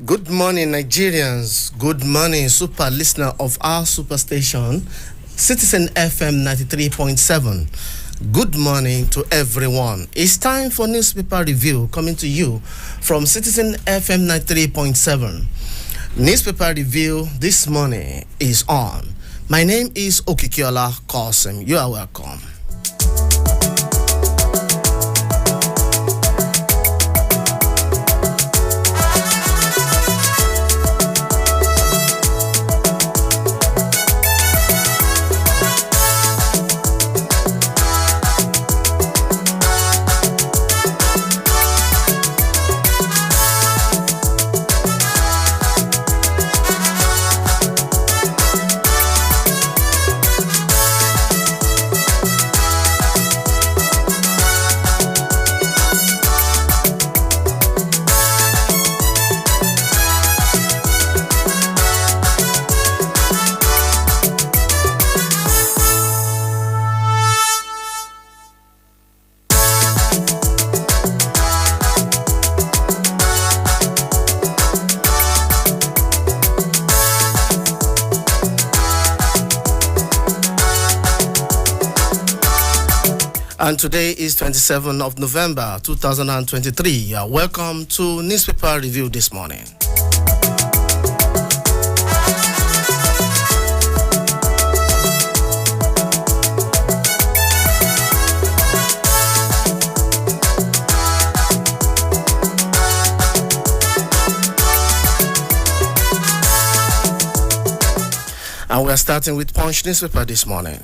Good morning, Nigerians. Good morning, super listener of our superstation, Citizen FM 93.7. Good morning to everyone. It's time for newspaper review coming to you from Citizen FM 93.7. Newspaper review this morning is on. My name is Okikiola Kosim. You are welcome. And today is 27th of November 2023. You are welcome to Newspaper Review this morning. And we are starting with Punch newspaper this morning.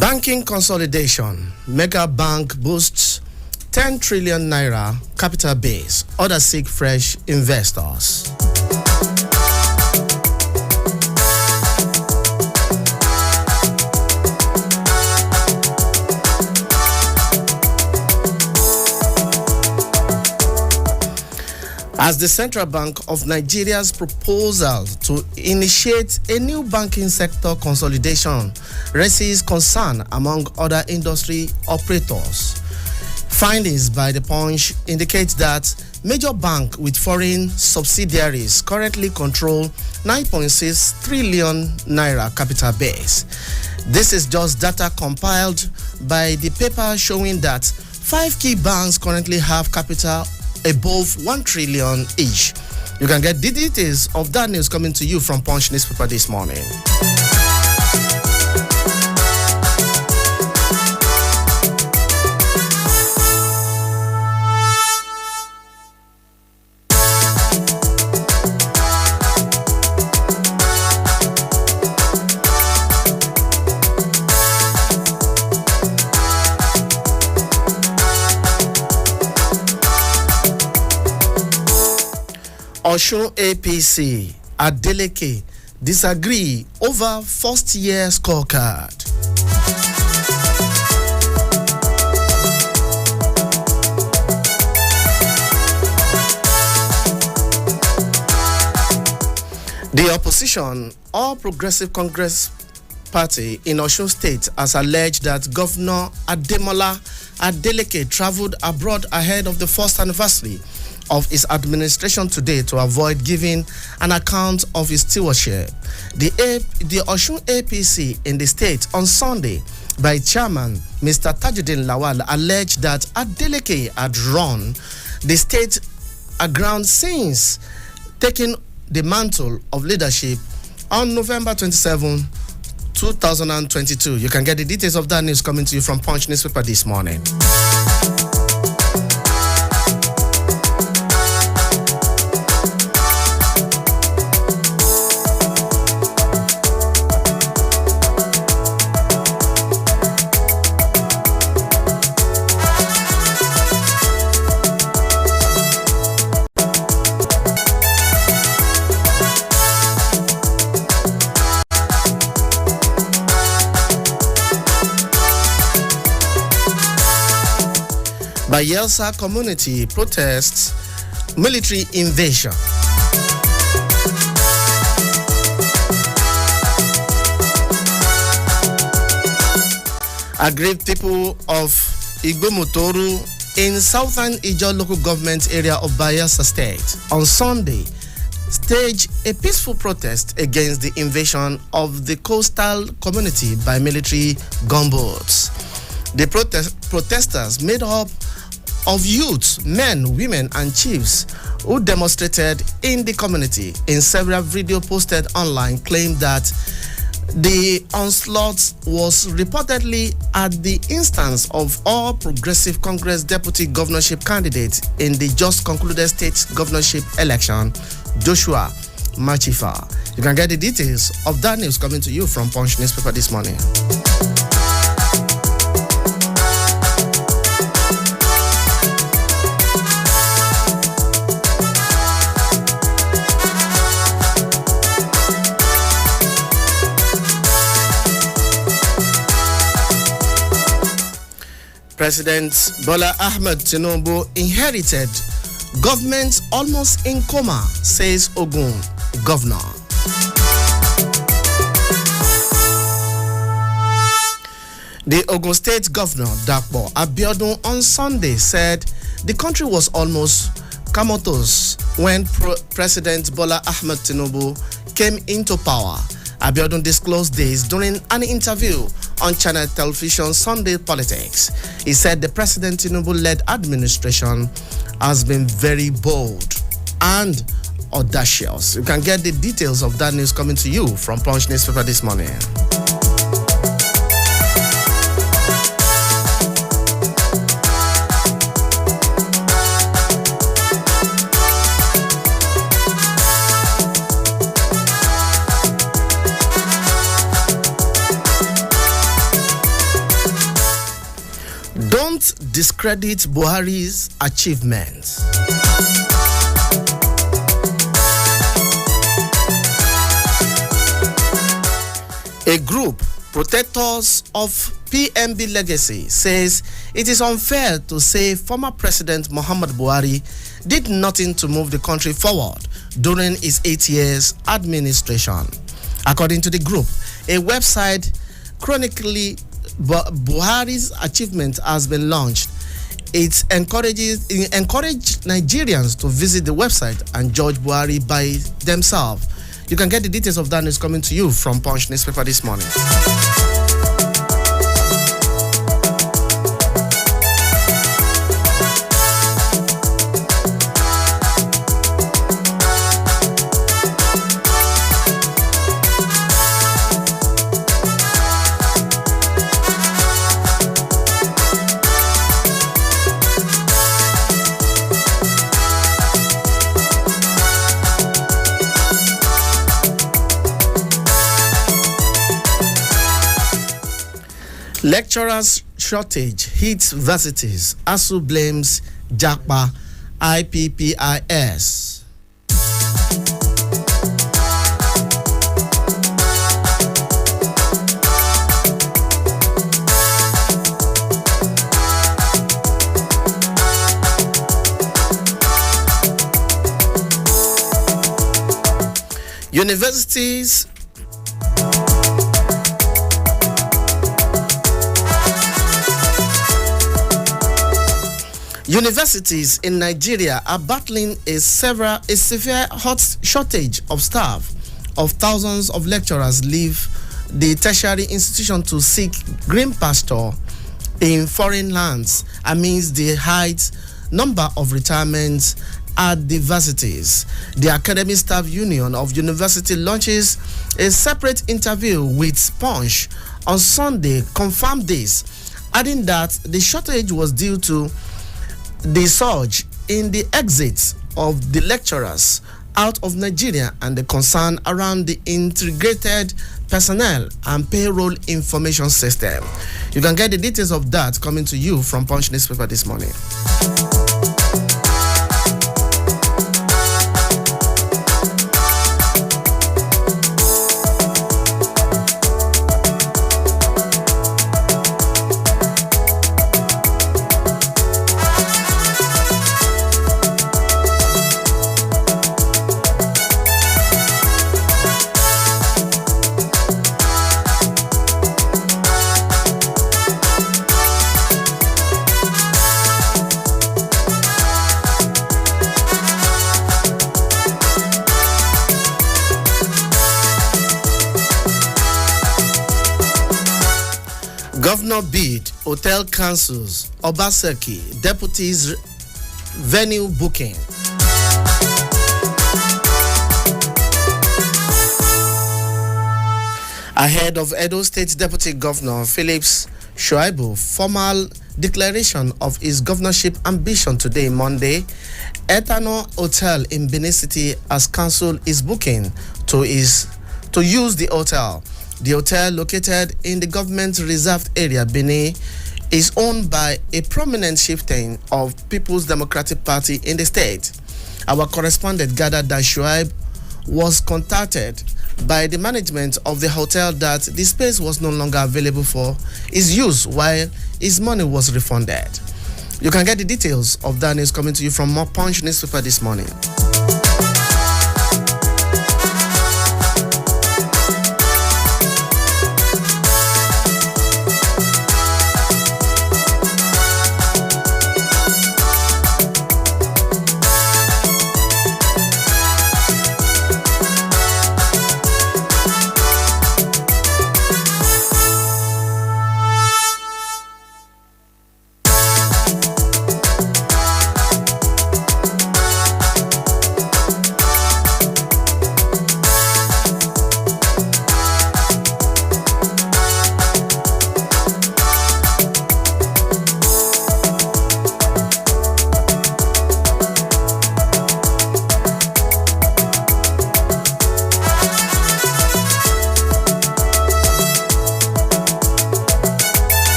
Banking consolidation. Mega bank boosts 10 trillion naira capital base. Others seek fresh investors. As the Central Bank of Nigeria's proposal to initiate a new banking sector consolidation raises concern among other industry operators. Findings by the Punch indicate that major banks with foreign subsidiaries currently control 9.6 trillion naira capital base. This is just data compiled by the paper showing that 5 key banks currently have capital above 1 trillion each. You can get the details of that news coming to you from Punch newspaper this morning. Osun APC, Adeleke disagree over first-year scorecard. The opposition, All Progressive Congress Party in Osun State, has alleged that Governor Ademola Adeleke traveled abroad ahead of the first anniversary of his administration today to avoid giving an account of his stewardship. The Osun APC in the state on Sunday by chairman Mr. Tajuddin Lawal alleged that Adeleke had run the state aground since taking the mantle of leadership on November 27, 2022. You can get the details of that news coming to you from Punch newspaper this morning. Bayelsa community protests military invasion. Aggrieved people of Igbomotoru in southern Ijaw local government area of Bayelsa State on Sunday staged a peaceful protest against the invasion of the coastal community by military gunboats. The protesters made up of youths, men, women, and chiefs who demonstrated in the community. In several videos posted online, claimed that the onslaught was reportedly at the instance of All Progressive Congress deputy governorship candidate in the just concluded state governorship election, Joshua Machifa. You can get the details of that news coming to you from Punch newspaper this morning. President Bola Ahmed Tinubu inherited government almost in coma, says Ogun governor. The Ogun State Governor, Dapo Abiodun, on Sunday said the country was almost comatose when President Bola Ahmed Tinubu came into power. Abiodun disclosed this during an interview on Channel Television Sunday Politics. He said the President Tinubu-led administration has been very bold and audacious. You can get the details of that news coming to you from Punch newspaper this morning. Don't discredit Buhari's achievements. A group, Protectors of PMB Legacy, says it is unfair to say former President Muhammad Buhari did nothing to move the country forward during his 8 years administration. According to the group, a website chronically Buhari's achievement has been launched. It encouraged Nigerians to visit the website and judge Buhari by themselves. You can get the details of that news coming to you from Punch newspaper this morning. Lecturers shortage hits varsities. ASU blames JAPA IPPIS. Universities in Nigeria are battling a severe hot shortage of staff. Thousands of lecturers leave the tertiary institution to seek green pasture in foreign lands amidst the high number of retirements at the universities. The Academic Staff Union of University launches a separate interview with Punch on Sunday, confirmed this, adding that the shortage was due to the surge in the exits of the lecturers out of Nigeria and the concern around the integrated personnel and payroll information system. You can get the details of that coming to you from Punch newspaper this morning. Governor bid, hotel cancels, Obaseki, deputies venue booking. Ahead of Edo State Deputy Governor Phillips Shuaibu formal declaration of his governorship ambition today, Monday, Ethanol Hotel in Benin City has cancelled its booking to use the hotel. The hotel, located in the government reserved area, Benin, is owned by a prominent chieftain of People's Democratic Party in the state. Our correspondent gathered that Shuaib was contacted by the management of the hotel that the space was no longer available for his use while his money was refunded. You can get the details of that news coming to you from More Punch newspaper this morning.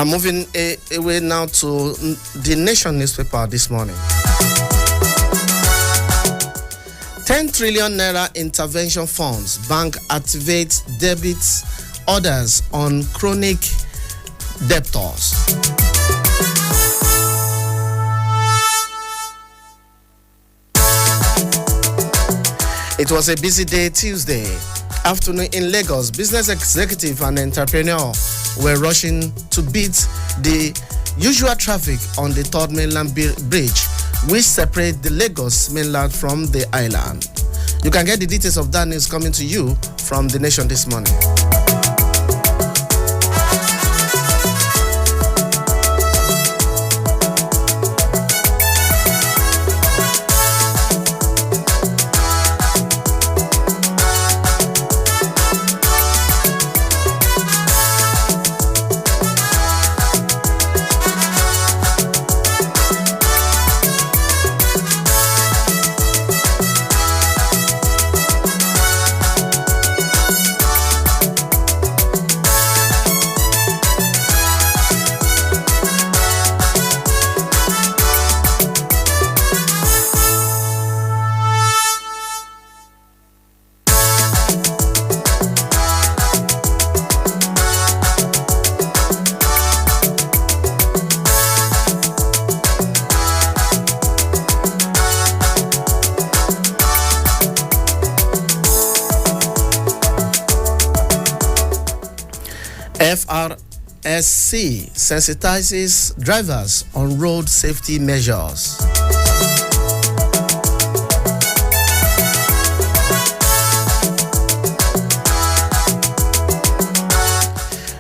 Moving away now to the Nation newspaper this morning. 10 trillion naira intervention funds. Bank activates debit orders on chronic debtors. It was a busy day Tuesday afternoon in Lagos. Business executive and entrepreneur were rushing to beat the usual traffic on the third mainland bridge, which separates the Lagos mainland from the island. You can get the details of that news coming to you from The Nation this morning. FRSC sensitizes drivers on road safety measures.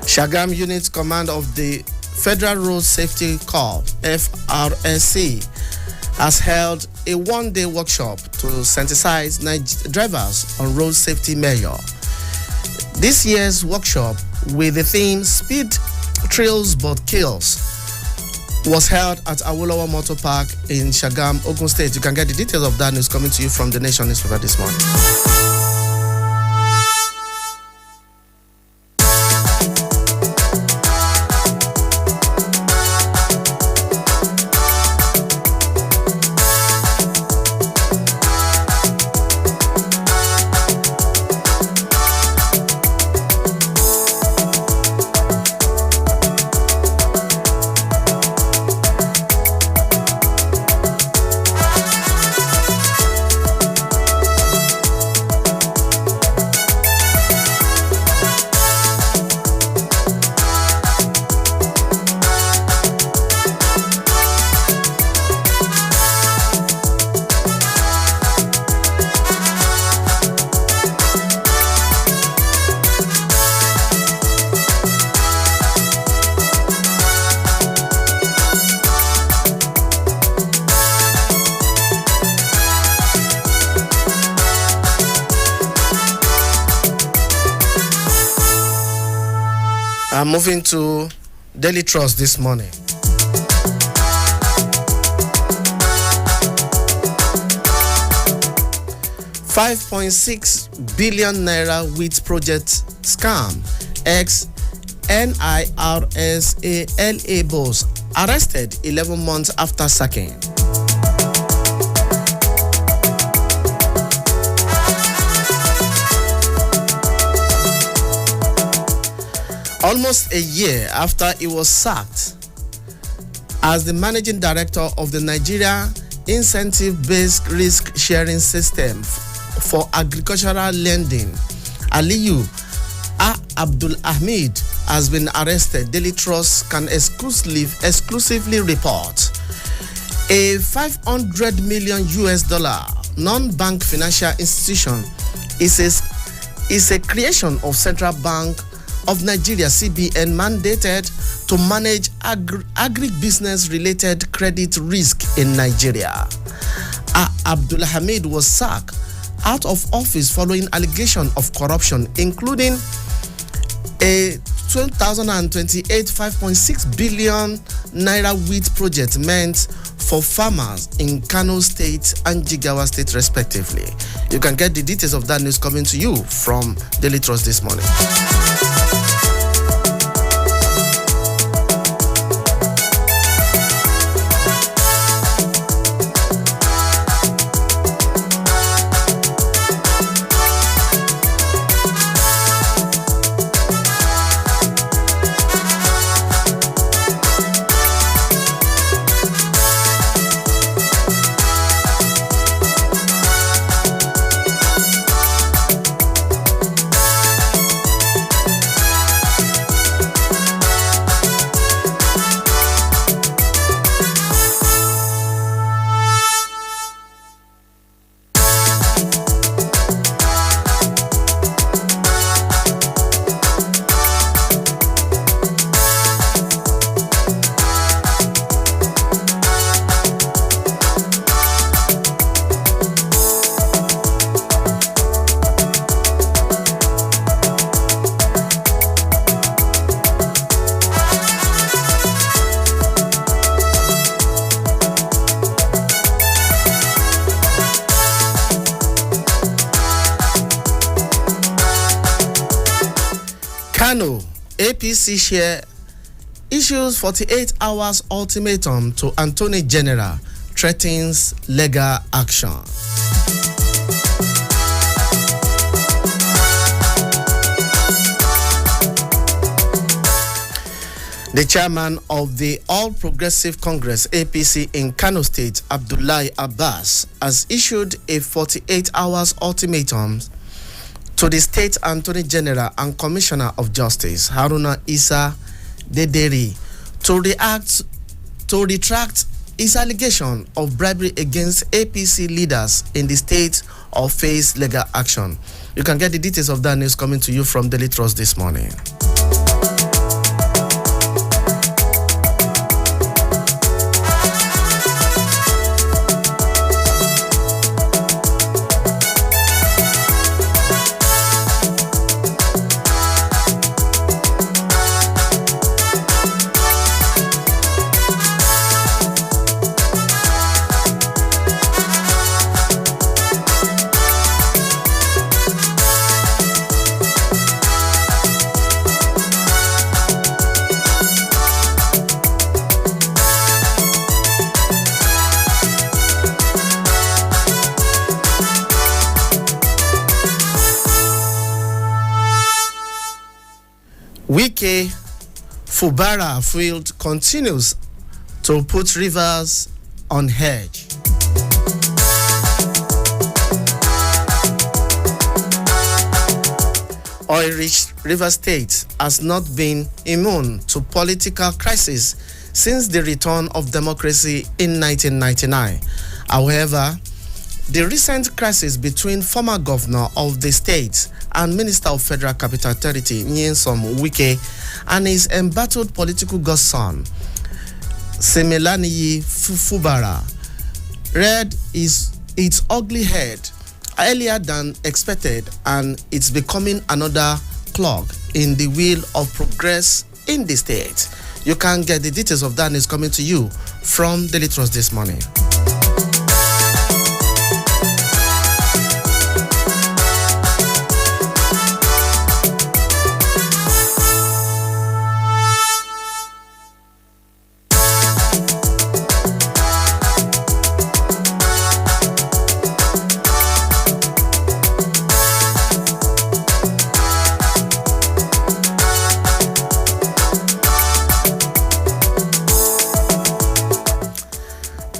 Shagam Unit Command of the Federal Road Safety Corps, FRSC, has held a one-day workshop to sensitize drivers on road safety measures. This year's workshop, with the theme Speed Thrills But Kills, was held at Awolowo Motor Park in Shagam, Ogun State. You can get the details of that news coming to you from The Nation newspaper this morning. I'm moving to Daily Trust this morning. $5.6 billion naira wheat project scam. Ex NIRSA LA boss arrested 11 months after sacking. Almost a year after he was sacked as the managing director of the Nigeria Incentive-Based Risk Sharing System for Agricultural Lending, Aliyu Abdul Ahmed, has been arrested. Daily Trust can exclusively report a $500 million non-bank financial institution is a creation of Central Bank of Nigeria CBN mandated to manage agribusiness related credit risk in Nigeria. Abdul Hamid was sacked out of office following allegation of corruption, including a 2028 $5.6 billion naira wheat project meant for farmers in Kano State and Jigawa State respectively. You can get the details of that news coming to you from Daily Trust this morning. Kano, APC chair issues 48 hours ultimatum to Attorney General, threatens legal action. The chairman of the All Progressive Congress APC in Kano State, Abdullahi Abbas, has issued a 48 hours ultimatum to the State Attorney General and Commissioner of Justice, Haruna Isa Dederi, to retract his allegation of bribery against APC leaders in the state or face legal action. You can get the details of that news coming to you from Daily Trust this morning. Wike Fubara field continues to put rivers on edge. Oil-rich River State has not been immune to political crisis since the return of democracy in 1999. However, the recent crisis between former governor of the state and Minister of Federal Capital Territory, Nyesom Wike, and his embattled political godson, Semelaniyi Fubara, reared its ugly head earlier than expected, and it's becoming another clog in the wheel of in the state. You can get the details of that news coming to you from Daily Trust this morning.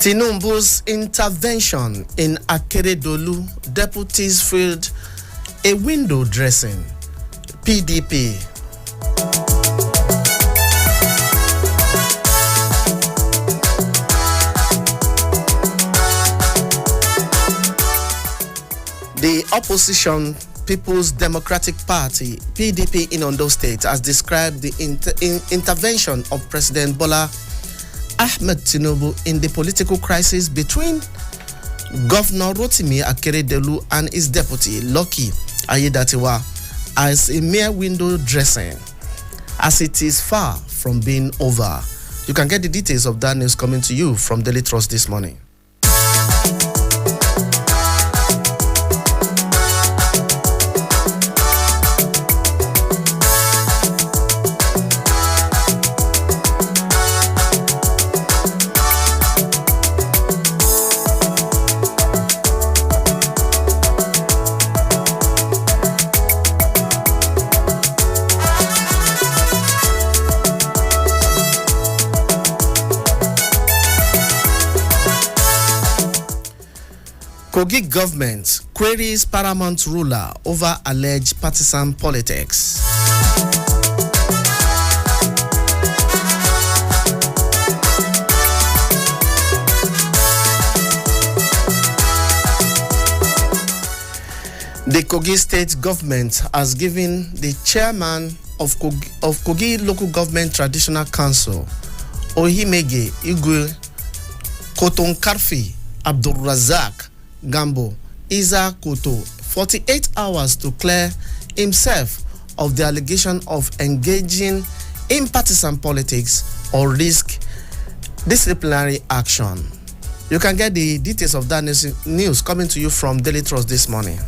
Tinubu's intervention in Akeredolu, deputies filed a window dressing. PDP. The opposition People's Democratic Party, PDP in Ondo State, has described the intervention of President Bola Ahmed Tinubu in the political crisis between Governor Rotimi Akeredolu and his deputy Lucky Ayedatiwa as a mere window dressing, as it is far from being over. You can get the details of that news coming to you from Daily Trust this morning. Kogi government queries paramount ruler over alleged partisan politics. The Kogi state government has given the chairman of Kogi Local Government Traditional Council, Ohimege Igwe Kotonkarfi Abdul Razak Gambo Isa Koto 48 hours to clear himself of the allegation of engaging in partisan politics or risk disciplinary action. You can get the details of that news coming to you from Daily Trust this morning.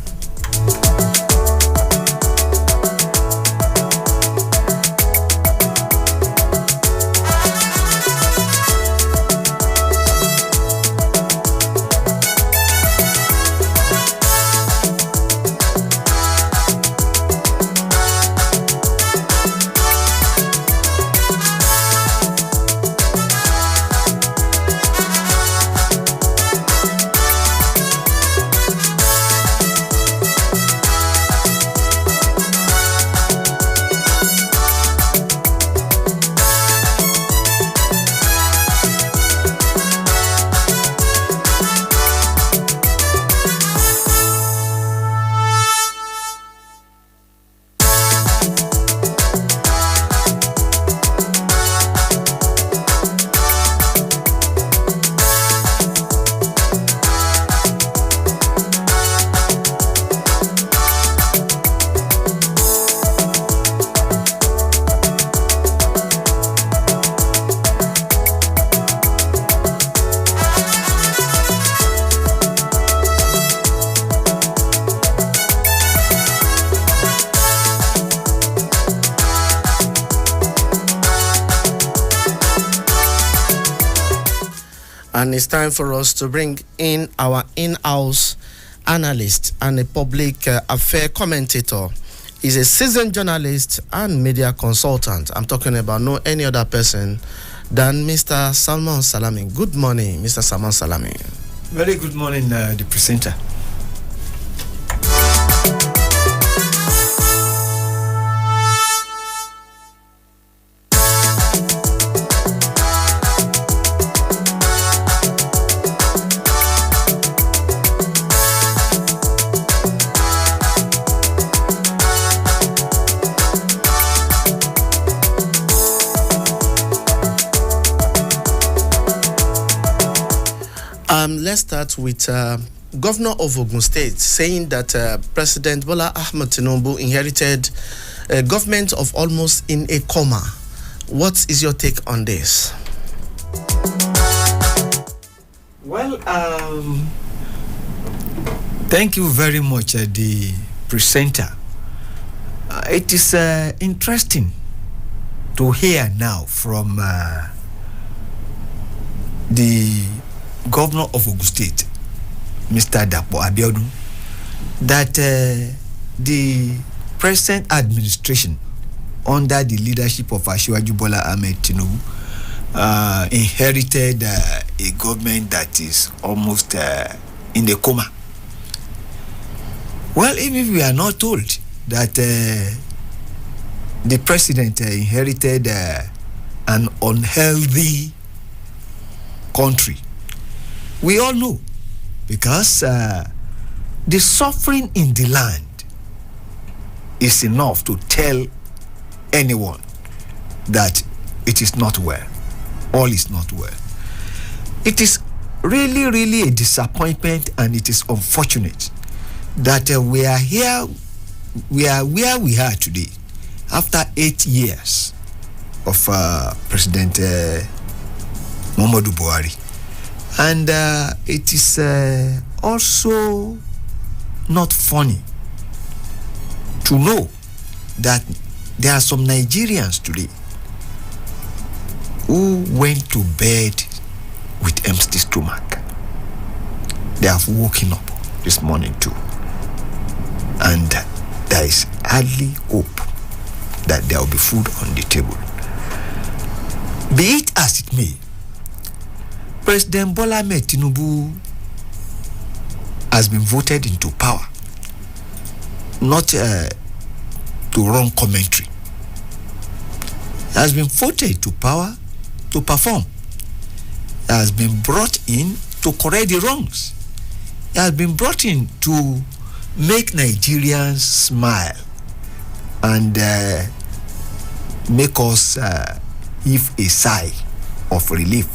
And it's time for us to bring in our in-house analyst and a public affair commentator. He's a seasoned journalist and media consultant. I'm talking about no any other person than Mr. Salman Salami. Good morning, Mr. Salman Salami. Very good morning, the presenter. Let's start with Governor of Ogun State saying that President Bola Ahmed Tinubu inherited a government of almost in a coma What is your take on this? Well, thank you very much, the presenter. It is interesting to hear now from the governor of Ogun State, Mr. Dapo Abiodun, that the present administration under the leadership of Asiwaju Bola Ahmed Tinubu inherited a government that is almost in a coma. Well, even if we are not told that the president inherited an unhealthy country, we all know, because the suffering in the land is enough to tell anyone that it is not well. All is not well. It is really, really a disappointment, and it is unfortunate that we are here, we are where we are today, after 8 years of President Muhammadu Buhari. And it is also not funny to know that there are some Nigerians today who went to bed with empty stomach. They have woken up this morning too, and there is hardly hope that there will be food on the table. Be it as it may, President Bola Ahmed Tinubu has been voted into power not to run commentary. He has been voted to power to perform. He has been brought in to correct the wrongs. He has been brought in to make Nigerians smile and make us heave a sigh of relief.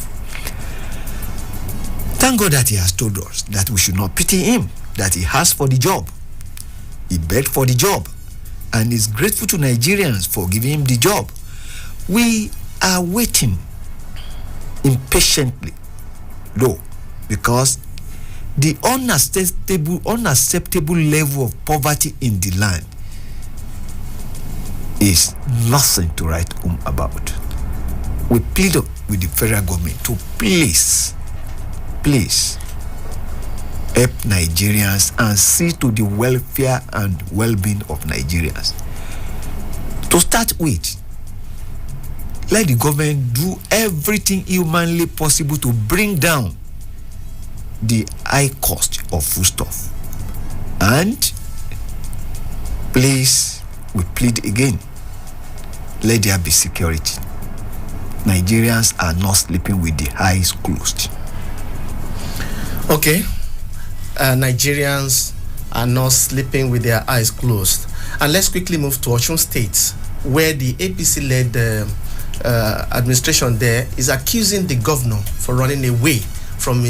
Thank God that he has told us that we should not pity him, that he asked for the job. He begged for the job and is grateful to Nigerians for giving him the job. We are waiting impatiently, though, because the unacceptable level of poverty in the land is nothing to write home about. We plead with the federal government to please help Nigerians and see to the welfare and well-being of Nigerians. To start with, let the government do everything humanly possible to bring down the high cost of foodstuff. And please, we plead again, let there be security. Nigerians are not sleeping with the eyes closed. Okay. Nigerians are not sleeping with their eyes closed. And let's quickly move to Osun State, where the APC-led administration there is accusing the governor for running away from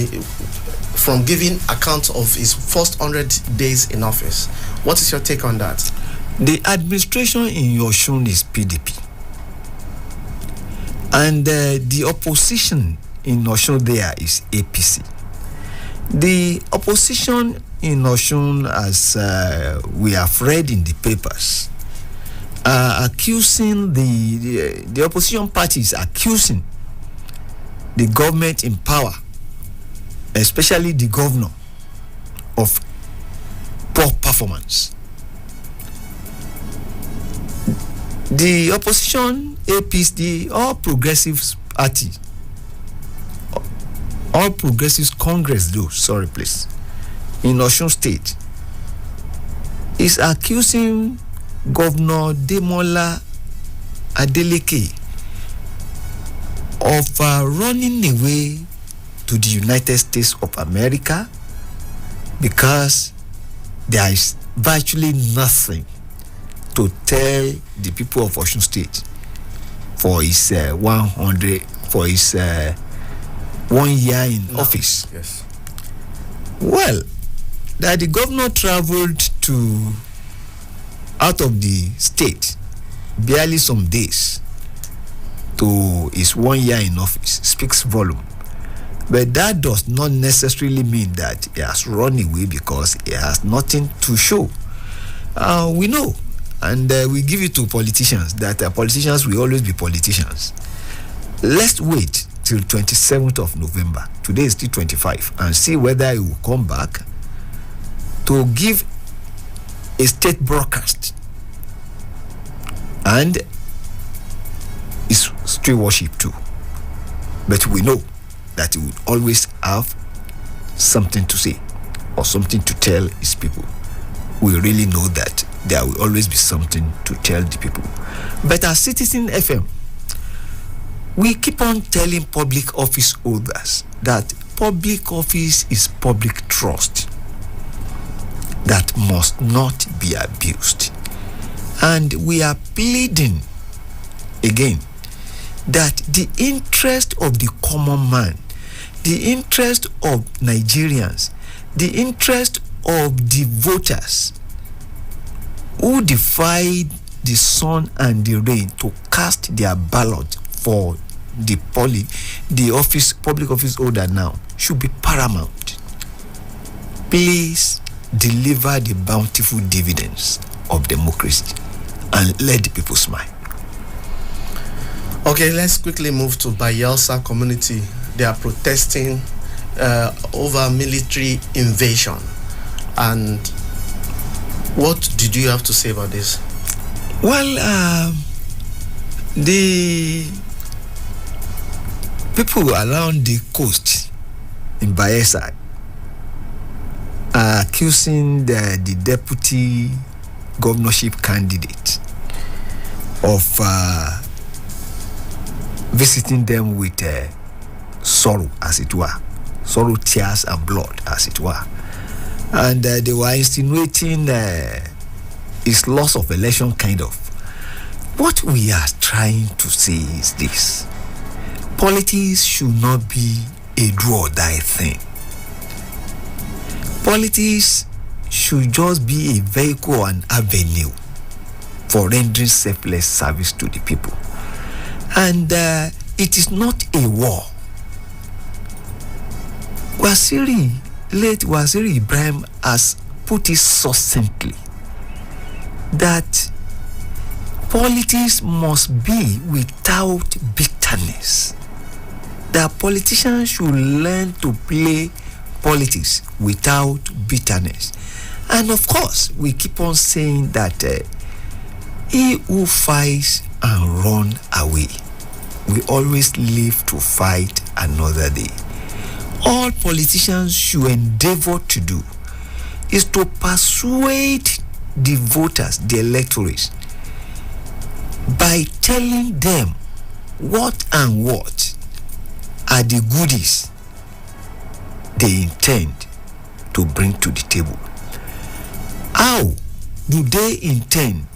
giving account of his first 100 days in office. What is your take on that? The administration in Osun is PDP. And the opposition in Osun there is APC. The opposition in Osun, as we have read in the papers, accusing the opposition parties accusing the government in power, especially the governor, of poor performance. The opposition APC, the All Progressives Party, All Progressives Congress, in Osun State, is accusing Governor Demola Adeleke of running away to the United States of America because there is virtually nothing to tell the people of Osun State for his 1 year in office. Yes. Well, that the governor traveled out of the state barely some days to his 1 year in office speaks volume. But that does not necessarily mean that he has run away because he has nothing to show. We know, and we give it to politicians, that politicians will always be politicians. Let's wait till 27th of November. Today is still 25, and see whether he will come back to give a state broadcast and his street worship too. But we know that he would always have something to say or something to tell his people. We really know that there will always be something to tell the people. But as Citizen FM, we keep on telling public office holders that public office is public trust that must not be abused. And we are pleading again that the interest of the common man, the interest of Nigerians, the interest of the voters who defied the sun and the rain to cast their ballot for the public office holder now should be paramount. Please deliver the bountiful dividends of democracy and let the people smile. Okay, let's quickly move to Bayelsa community. They are protesting over military invasion. And what did you have to say about this? Well, the people around the coast in Bayelsa are accusing the deputy governorship candidate of visiting them with sorrow, as it were, sorrow, tears, and blood, as it were. And they were insinuating his loss of election, kind of. What we are trying to say is this: politics should not be a do or die thing. Politics should just be a vehicle and avenue for rendering selfless service to the people. And it is not a war. Late Waziri Ibrahim has put it succinctly that politics must be without bitterness. That politicians should learn to play politics without bitterness. And of course, we keep on saying that he who fights and run away will always live to fight another day. All politicians should endeavor to do is to persuade the voters, the electorate, by telling them what and what are the goodies they intend to bring to the table. How do they intend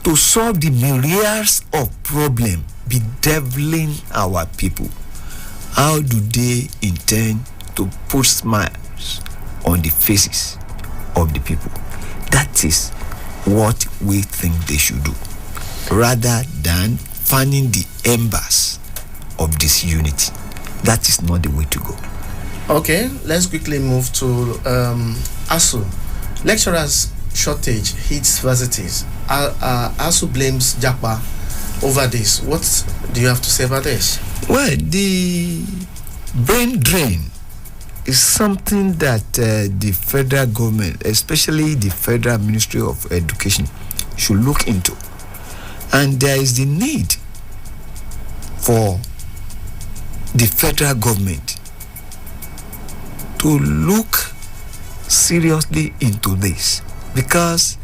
to solve the myriads of problems bedeviling our people? How do they intend to put smiles on the faces of the people? That is what we think they should do, rather than fanning the embers of disunity. That is not the way to go. Okay, let's quickly move to ASU. Lecturers shortage hits varsities. ASU blames JAPA over this. What do you have to say about this? Well, the brain drain is something that the federal government, especially the Federal Ministry of Education, should look into. And there is the need for the federal government to look seriously into this, because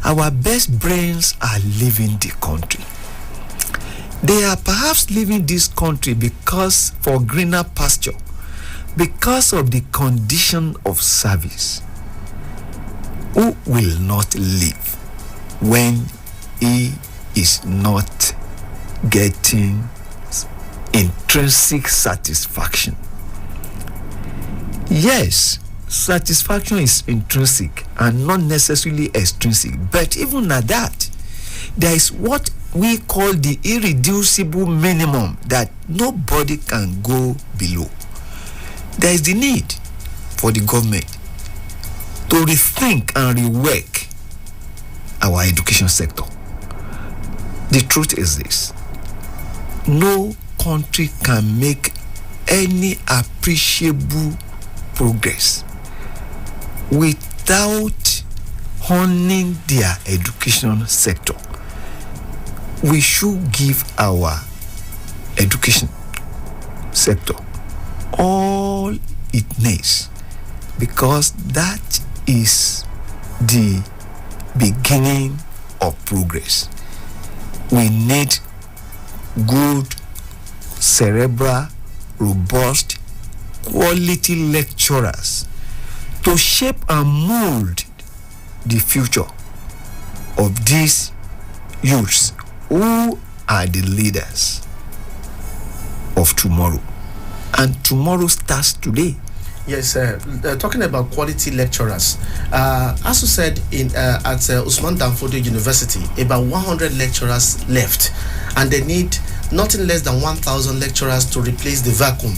our best brains are leaving the country. They are perhaps leaving this country because for greener pasture, because of the condition of service. Who will not live when he is not getting intrinsic satisfaction? Yes, satisfaction is intrinsic and not necessarily extrinsic, but even at that, there is what we call the irreducible minimum that nobody can go below. There is the need for the government to rethink and rework our education sector. The truth is this: no country can make any appreciable progress without honing their education sector. We should give our education sector all it needs, because that is the beginning of progress. We need good, cerebral, robust, quality lecturers to shape and mold the future of these youths who are the leaders of tomorrow. And tomorrow starts today. Yes, talking about quality lecturers, as you said at Usman Danfodio University, about 100 lecturers left, and they need nothing less than 1,000 lecturers to replace the vacuum.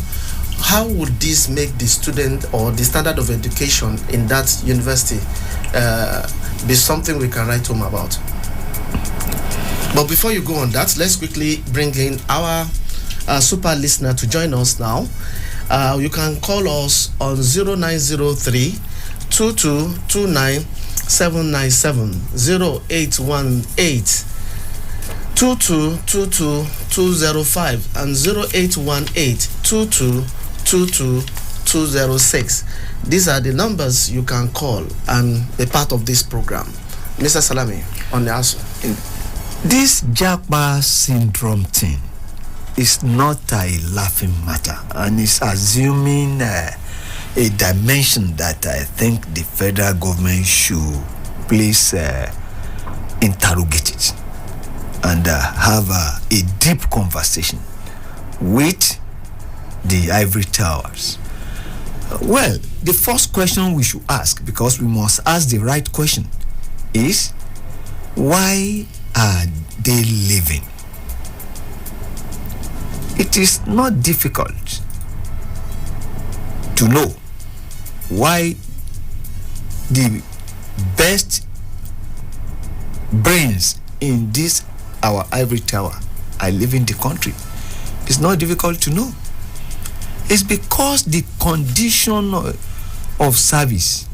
How would this make the student or the standard of education in that university be something we can write home about? But before you go on that, let's quickly bring in our super listener to join us now. You can call us on 0903 2229 797 0818 2222 205 and 0818 2222 206. These are the numbers you can call and be part of this program. Mr. Salami, on the answer. This Japa syndrome thing is not a laughing matter, and it's assuming a dimension that I think the federal government should please interrogate it and have a deep conversation with the ivory towers. Well, the first question we should ask, because we must ask the right question, is why are they leaving? It is not difficult to know why the best brains in this our ivory tower are leaving the country. It's not difficult to know. It's because the condition of service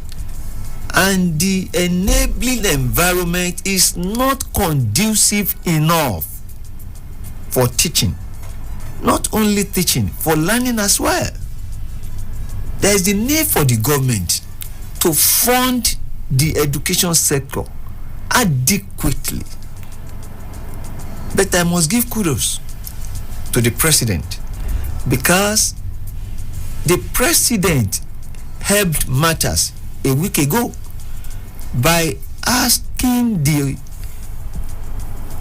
and the enabling environment is not conducive enough for teaching. Not only teaching, for learning as well. There is the need for the government to fund the education sector adequately. But I must give kudos to the president, because the president helped matters a week ago by asking the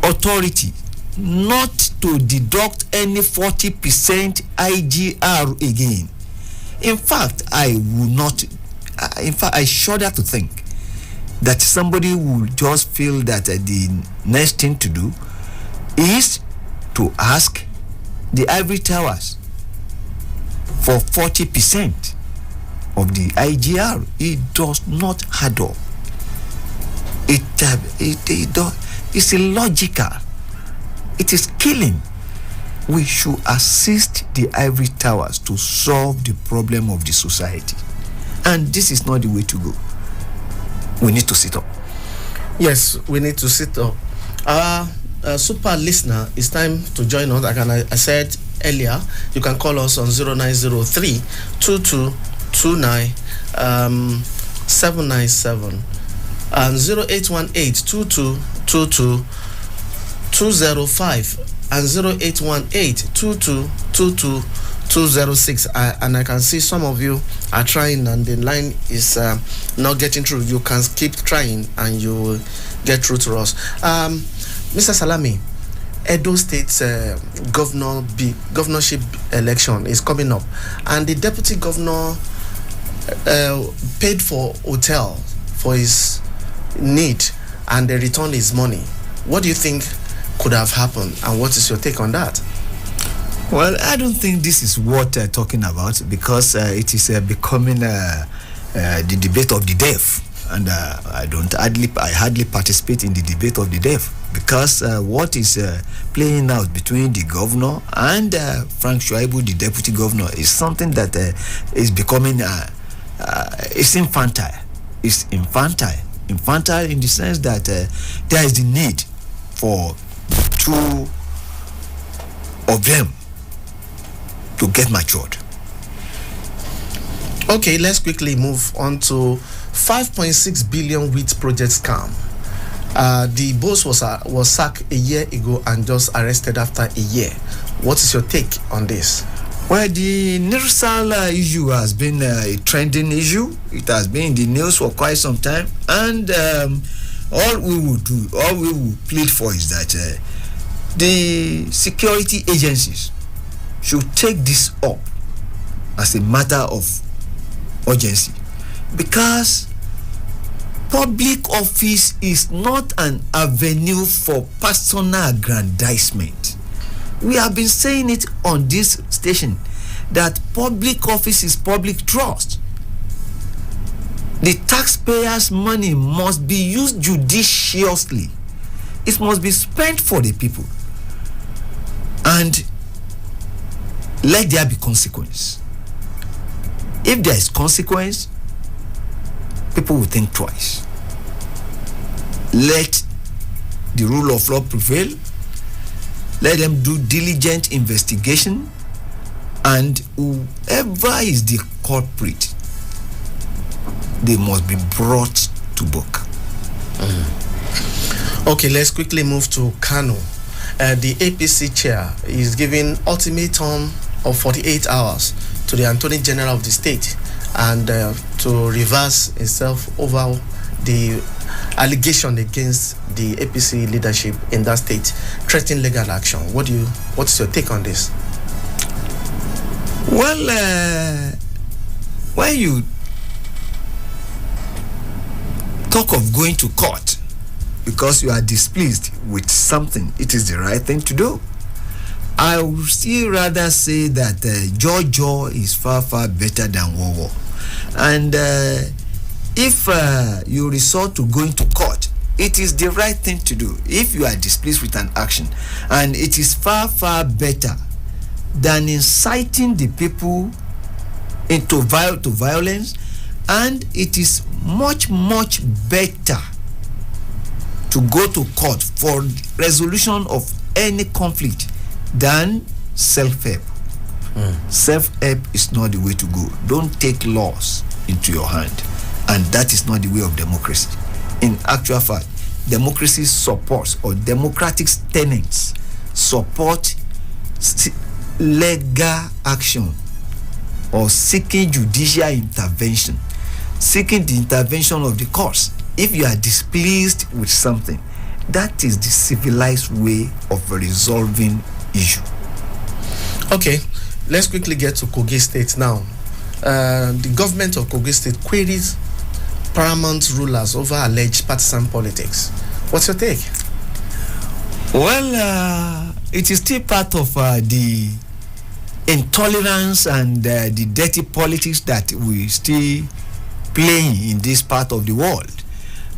authority not to deduct any 40% IGR again. In fact, I shudder to think that somebody would just feel that the next thing to do is to ask the ivory towers for 40% of the IGR. It does not add up. It's illogical. It is killing. We should assist the ivory towers to solve the problem of the society. And this is not the way to go. We need to sit up. Yes, we need to sit up. Our super listener, it's time to join us. Like I said earlier, you can call us on 0903 2229 797 and 0818 2222 205 and 0818 2222 206. And I can see some of you are trying and the line is not getting through. You can keep trying and you will get through to us. Mr. Salami, Edo State's governorship election is coming up, and the deputy governor paid for hotel for his need and they returned his money. What do you think could have happened, and what is your take on that? Well, I don't think this is what talking about, because it is becoming the debate of the deaf, and I hardly participate in the debate of the deaf, because what is playing out between the governor and Frank Shuaibu, the deputy governor, is something that is becoming it's infantile. It's infantile in the sense that there is the need for two of them to get matured. Okay, let's quickly move on to 5.6 billion wheat project scam. The boss was sacked a year ago and just arrested after a year. What is your take on this? Well, the NIRSAL issue has been a trending issue. It has been in the news for quite some time, and all we will plead for is that the security agencies should take this up as a matter of urgency, because public office is not an avenue for personal aggrandizement. We have been saying it on this station that public office is public trust. The taxpayers' money must be used judiciously. It must be spent for the people, and let there be consequence. If there is consequence, people will think twice. Let the rule of law prevail. Let them do diligent investigation, and whoever is the culprit, they must be brought to book. Okay, let's quickly move to Kano. The APC chair is giving ultimatum of 48 hours to the Attorney General of the state and to reverse itself over the allegation against the APC leadership in that state, threatening legal action. What's your take on this? Well, when you talk of going to court because you are displeased with something, it is the right thing to do. I would still rather say that Jojo is far better than Wowo. And if you resort to going to court, it is the right thing to do if you are displeased with an action. And it is far better than inciting the people into violence. And it is much better to go to court for resolution of any conflict than self-help. Self-help is not the way to go. Don't take laws into your hand, and that is not the way of democracy. In actual fact, democracy supports, or democratic tenets support legal action or seeking judicial intervention, seeking the intervention of the courts. If you are displeased with something, that is the civilized way of resolving issue. Okay, let's quickly get to Kogi State now. The government of Kogi State queries paramount rulers over alleged partisan politics. What's your take? Well, it is still part of the intolerance and the dirty politics that we still playing in this part of the world.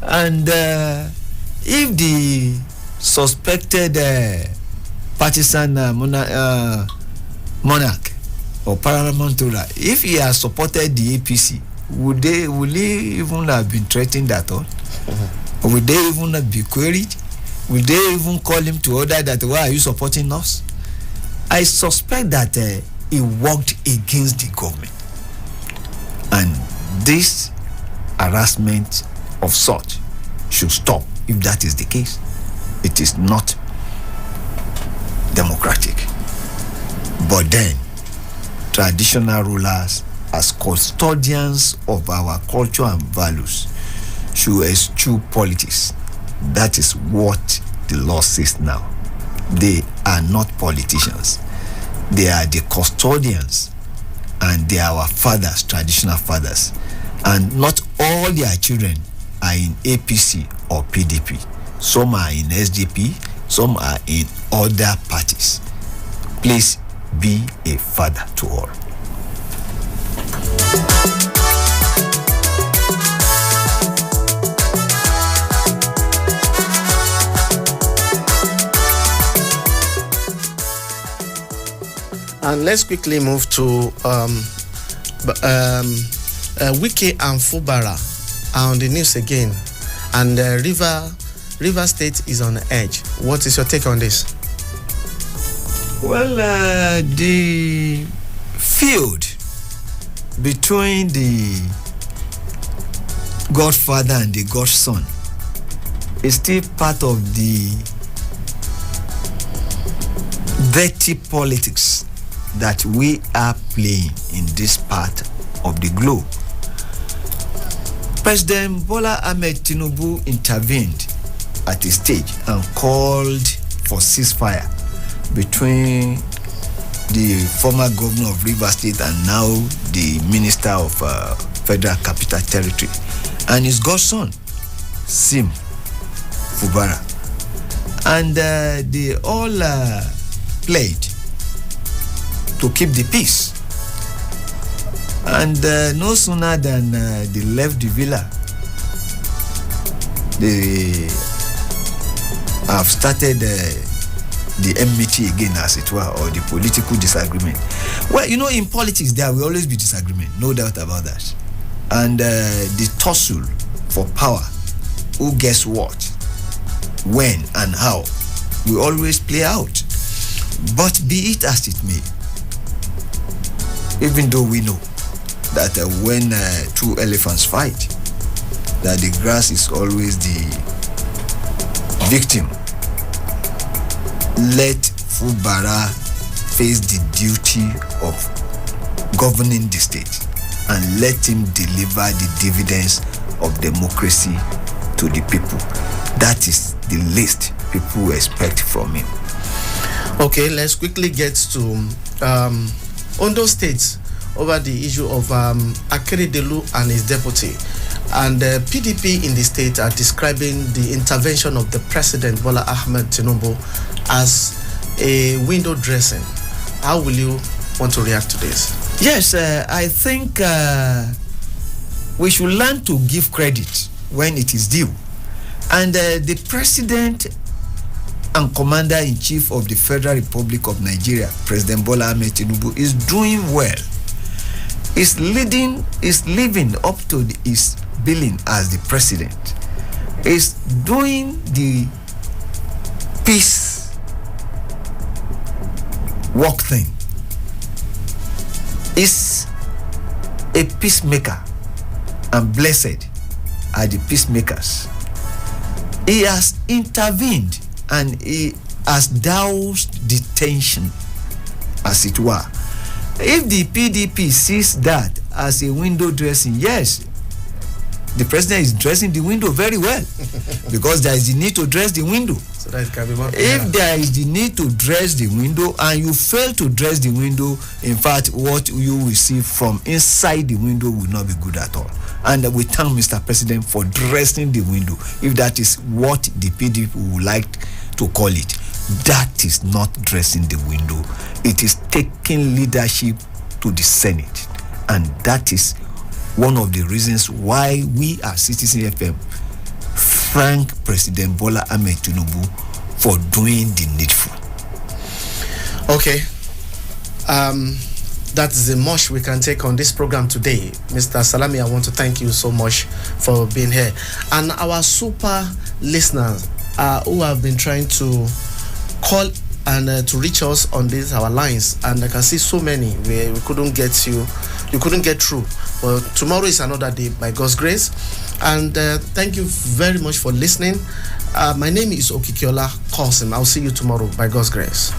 And if the suspected partisan monarch or paramount ruler, if he has supported the APC, would he even have been threatened at all? Or would they even have been queried? Will they even call him to order that, why are you supporting us? I suspect that he worked against the government. And this harassment of such should stop. If that is the case, it is not democratic. But then, traditional rulers, as custodians of our culture and values, should eschew politics. That is what the law says now. They are not politicians. They are the custodians, and they are our fathers, traditional fathers. And not all their children are in APC or PDP. Some are in SDP, some are in other parties. Please be a father to all. And let's quickly move to Wike and Fubara are on the news again, and River State is on edge. What is your take on this? Well, the feud between the godfather and the godson is still part of the dirty politics that we are playing in this part of the globe. President Bola Ahmed Tinubu intervened at a stage and called for ceasefire between the former governor of Rivers State and now the minister of Federal Capital Territory and his godson, Sim Fubara. And they all pledged to keep the peace. And no sooner than they left the villa, they have started the enmity again, as it were, or the political disagreement. Well, you know, in politics there will always be disagreement, no doubt about that. And the tussle for power, who gets what, when and how, will always play out. But be it as it may, even though we know that when two elephants fight, that the grass is always the victim, let Fubara face the duty of governing the state and let him deliver the dividends of democracy to the people. That is the least people expect from him. Okay, let's quickly get to Ondo State over the issue of Akeredolu and his deputy. And PDP in the state are describing the intervention of the President Bola Ahmed Tinubu as a window dressing. How will you want to react to this? Yes, I think we should learn to give credit when it is due. And the President and Commander-in-Chief of the Federal Republic of Nigeria, President Bola Ahmed Tinubu, is doing well. Is living up to his billing as the president. Is doing the peace work thing. Is a peacemaker, and blessed are the peacemakers. He has intervened and he has doused the tension, as it were. If the PDP sees that as a window dressing, yes, the president is dressing the window very well because there is the need to dress the window. So that it can be more clear. If there is the need to dress the window and you fail to dress the window, in fact, what you will see from inside the window will not be good at all. And we thank Mr. President for dressing the window, if that is what the PDP would like to call it. That is not dressing the window. It is taking leadership to the Senate. And that is one of the reasons why we at Citizen FM thank President Bola Ahmed Tinubu for doing the needful. Okay. That's the much we can take on this program today. Mr. Salami, I want to thank you so much for being here. And our super listeners who have been trying to call and to reach us on our lines, and I can see so many where we couldn't get you couldn't get through. But tomorrow is another day by God's grace. And thank you very much for listening. My name is Okikiola Kosim. I'll see you tomorrow by God's grace.